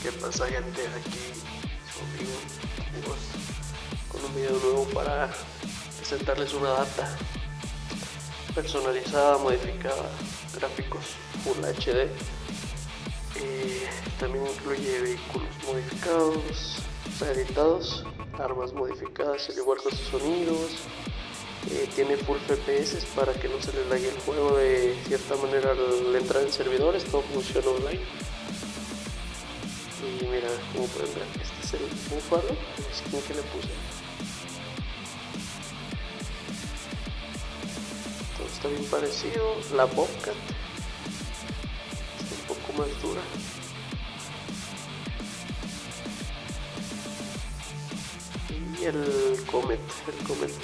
¿Qué pasa, gente? Aquí su amigo Hugo, con un video nuevo para presentarles una data personalizada, modificada, gráficos Full HD. También incluye vehículos modificados, o sea, editados, armas modificadas, al igual que sus sonidos. Tiene full FPS para que no se le lague el juego de cierta manera al entrar en servidores. Todo funciona online. Y mira, como pueden ver, este es el búfalo, el skin que le puse. Todo está bien parecido. La Bobcat está un poco más dura. Y el Comet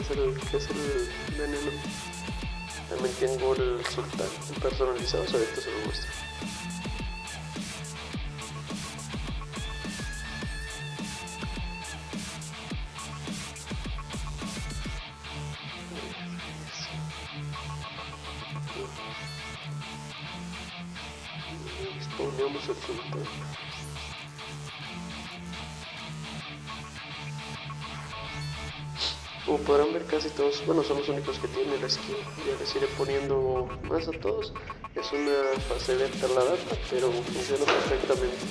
es el veneno. También tengo el Sultán personalizado, ahorita se lo muestro. Exponemos el Sultán. Como podrán ver, casi todos, bueno, son los únicos que tienen la skin. Ya les iré poniendo más a todos. Es una fase beta la data, pero funciona perfectamente.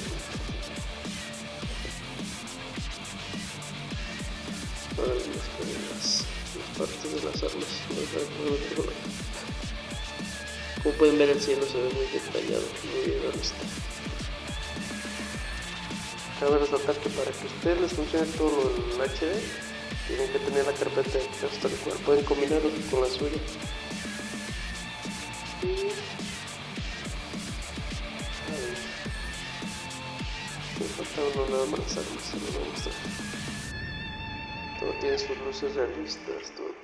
Ahora les mostraré las partes de las armas. Como pueden ver, el cielo se ve muy detallado, muy realista. Cabe resaltar que para que a ustedes les funcione todo lo del HD, tienen que tener la carpeta de textos tal cual, pueden combinarlo con la suya. Y a ver, me falta uno nada más las armas, se lo voy a mostrar. Todo tiene sus luces realistas, todo.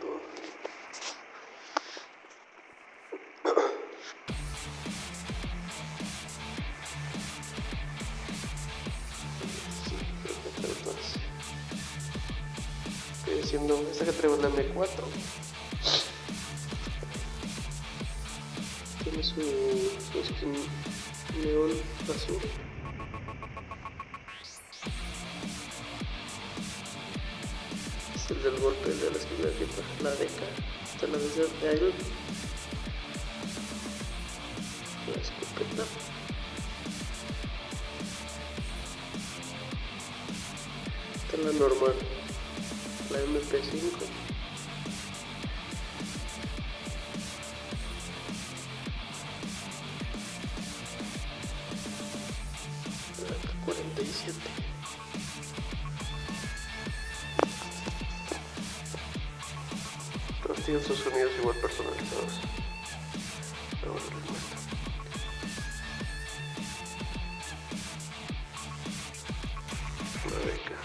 Siendo esta que traigo la M4, tiene su skin neón azul. Es el del golpe de la esquina de la deca, esta es la de Iron, la escopeta. Esta es la normal, la MP5. La K47. Todos tienen sus sonidos igual personalizados. Ahora les muestro. La beca.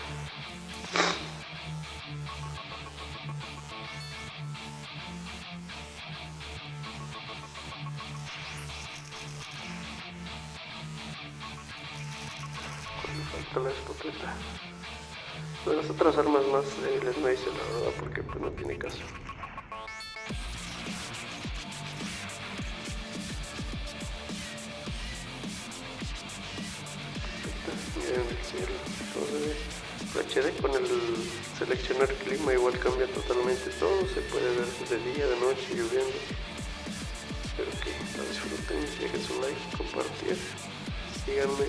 Falta la escopeta. De las otras armas más débiles no hice la verdad, porque pues no tiene caso. Miren el cielo, todo se ve HD. Con el seleccionar clima igual cambia totalmente todo, se puede ver de día, de noche, lloviendo. Espero que la disfruten, dejen su like, compartir, síganme.